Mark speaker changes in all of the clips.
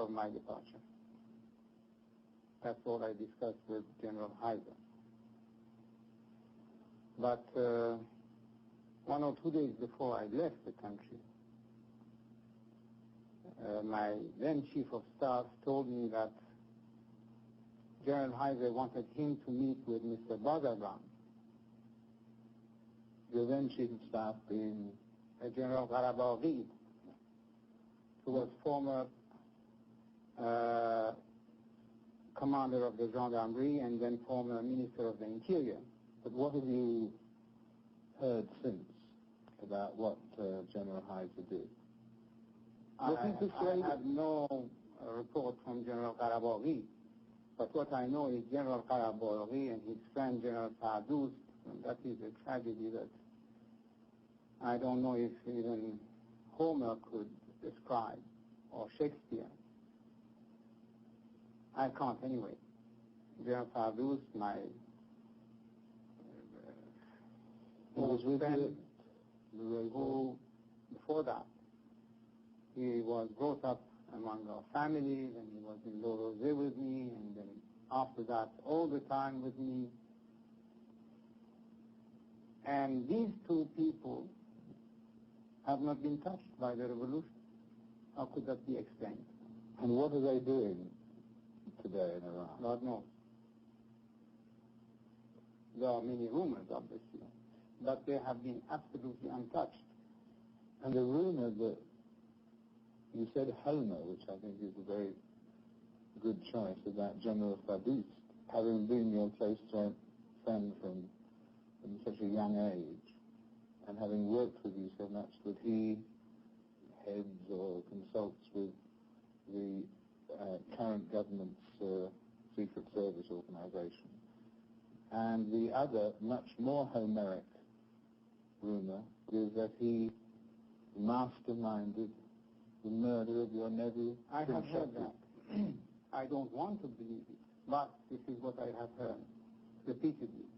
Speaker 1: of my departure. That's all I discussed with General Heiser. But 1 or 2 days before I left the country, my then Chief of Staff told me that General Heiser wanted him to meet with Mr. Bazargan.
Speaker 2: Your then Chief of Staff being
Speaker 1: General Qarabaghi, who was former commander of the gendarmerie and then former Minister of the Interior.
Speaker 2: But what have you heard since about what General Heiser did?
Speaker 1: I have no report from General Qarabaghi, but what I know is General Qarabaghi and his friend General Saadous, and that is a tragedy that I don't know if even Homer could describe, or Shakespeare. I can't anyway. General Saadous, my
Speaker 2: was with
Speaker 1: friend, who before that he was brought up among our families, and he was in Lorozé with me, and then after that all the time with me. And these two people have not been touched by the revolution. How could that be explained?
Speaker 2: And what are they doing today in Iran?
Speaker 1: God knows. There are many rumors, obviously, but they have been absolutely untouched.
Speaker 2: And the rumor that you said Homer, which I think is a very good choice, about General Saadous, having been your close friend from such a young age, and having worked with you so much, that he heads or consults with the current government's secret service organization. And the other, much more Homeric rumor is that he masterminded the murder of your nephew.
Speaker 1: I have heard that. I don't want to believe it, but this is what I have heard repeatedly.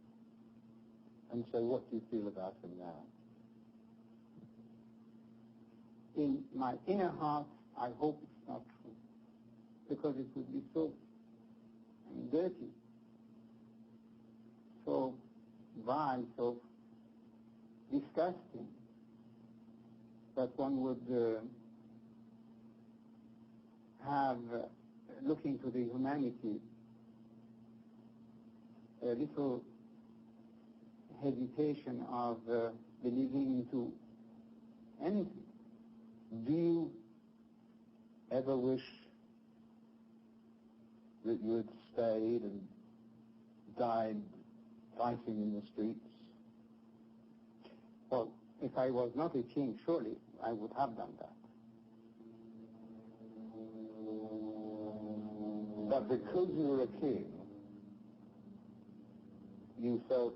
Speaker 2: And so what do you feel about him now?
Speaker 1: In my inner heart, I hope it's not true, because it would be so dirty, so vile, so disgusting, that one would have, looking to the humanity, a little hesitation of believing into anything.
Speaker 2: Do you ever wish that you had stayed and died fighting in the streets?
Speaker 1: Well, if I was not a king, surely I would have done that.
Speaker 2: But because you were a king, you felt,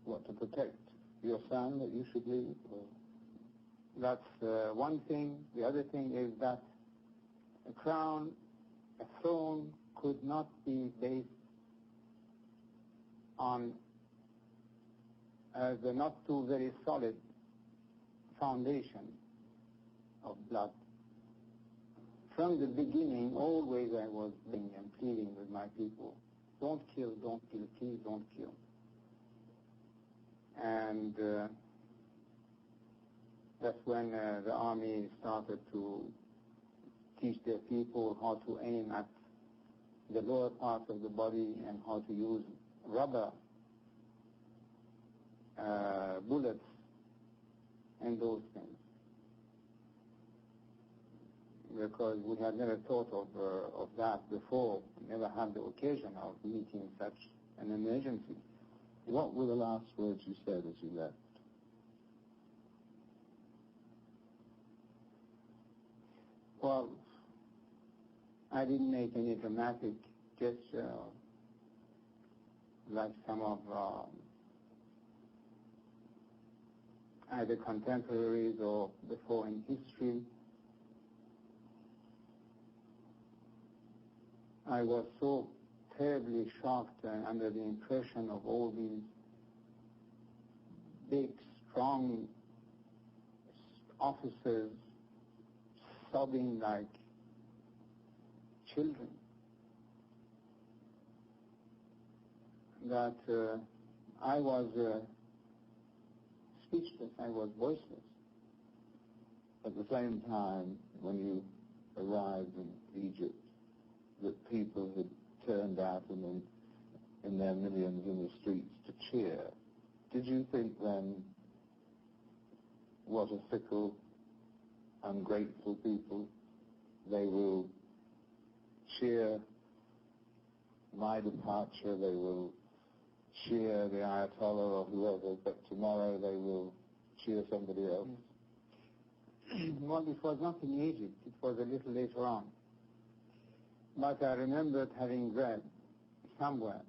Speaker 2: what, to protect your son, that you should leave? Or?
Speaker 1: That's one thing. The other thing is that a crown, a throne, could not be based on the not too very solid foundation of blood. From the beginning, always I was being and pleading with my people, don't kill, please don't kill. And that's when the army started to teach their people how to aim at the lower parts of the body and how to use rubber bullets and those things, because we had never thought of that before, never had the occasion of meeting such an emergency.
Speaker 2: What were the last words you said as you left?
Speaker 1: Well, I didn't make any dramatic gesture like some of either contemporaries or before in history. I was so terribly shocked and under the impression of all these big, strong officers sobbing like children, that I was speechless, I was voiceless.
Speaker 2: At the same time, when you arrived in Egypt, that people had turned out in their millions in the streets to cheer. Did you think then, what a fickle, ungrateful people, they will cheer my departure, they will cheer the Ayatollah or whoever, but tomorrow they will cheer somebody else?
Speaker 1: Well, it was not in Egypt, it was a little later on. But I remembered having read somewhere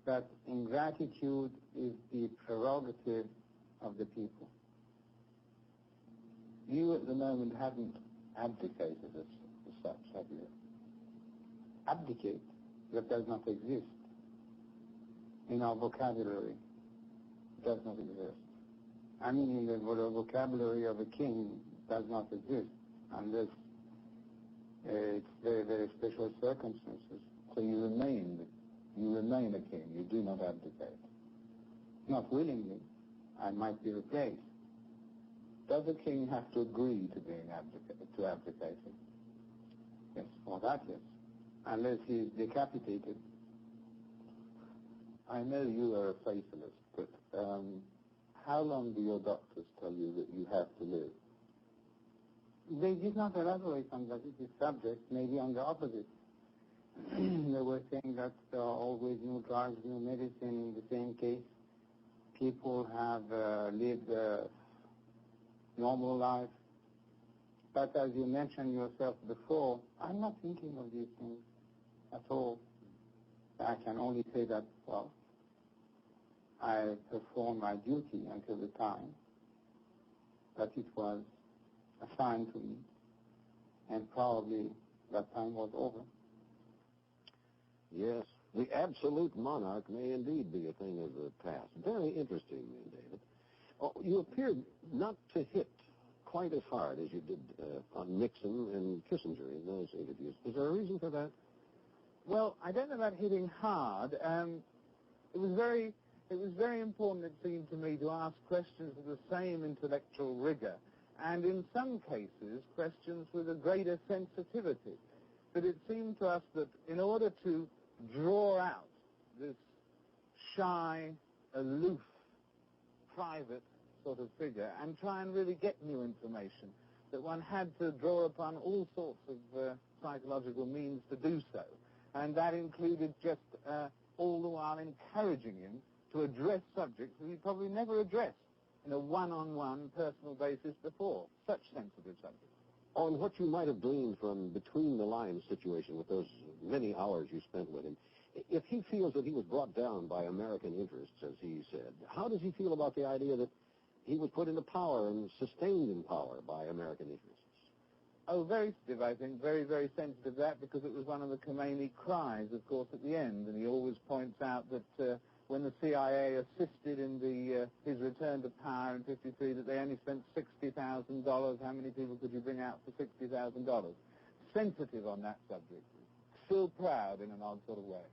Speaker 1: that ingratitude is the prerogative of the people.
Speaker 2: You at the moment haven't abdicated as such, have you?
Speaker 1: Abdicate, that does not exist in our vocabulary.
Speaker 2: It does not exist.
Speaker 1: I mean, in the vocabulary of a king, does not exist unless it's very, very special circumstances.
Speaker 2: So you remain a king. You do not abdicate.
Speaker 1: Not willingly. I might be replaced.
Speaker 2: Does a king have to agree to abdicating?
Speaker 1: Yes, for that, yes. Unless he is decapitated.
Speaker 2: I know you are a fatalist, but how long do your doctors tell you that you have to live?
Speaker 1: They did not elaborate on this subject, maybe on the opposite. They were saying that there are always new drugs, new medicine in the same case. People have lived a normal life. But as you mentioned yourself before, I'm not thinking of these things at all. I can only say that, well, I performed my duty until the time that it was assigned to me, and probably that time was over.
Speaker 3: Yes, the absolute monarch may indeed be a thing of the past. Very interesting, David. Oh, you appeared not to hit quite as hard as you did on Nixon and Kissinger in those interviews. Is there a reason for that?
Speaker 4: Well, I don't know about hitting hard. It was very important, it seemed to me, to ask questions of the same intellectual rigor, and in some cases, questions with a greater sensitivity. But it seemed to us that in order to draw out this shy, aloof, private sort of figure and try and really get new information, that one had to draw upon all sorts of psychological means to do so. And that included just all the while encouraging him to address subjects that he probably never addressed in a one-on-one personal basis before, such sensitive subjects.
Speaker 3: On what you might have gleaned from between-the-lines situation with those many hours you spent with him, if he feels that he was brought down by American interests, as he said, how does he feel about the idea that he was put into power and sustained in power by American interests?
Speaker 4: Oh, very sensitive, I think, very, very sensitive to that, because it was one of the Khomeini cries, of course, at the end, and he always points out that when the CIA assisted in his return to power in '53, that they only spent $60,000. How many people could you bring out for $60,000? Sensitive on that subject. Still proud in an odd sort of way.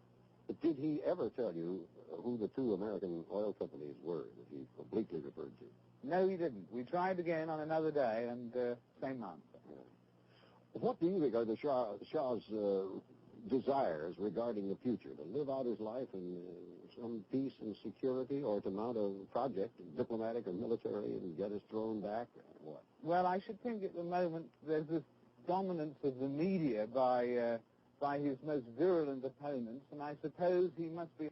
Speaker 3: But did he ever tell you who the two American oil companies were that he obliquely referred to?
Speaker 4: No, he didn't. We tried again on another day, and same answer.
Speaker 3: Yeah. What do you think are the Shah's desires regarding the future? To live out his life in some peace and security, or to mount a project, diplomatic or military, and get his throne back, or what?
Speaker 4: Well, I should think at the moment there's this dominance of the media by his most virulent opponents, and I suppose he must be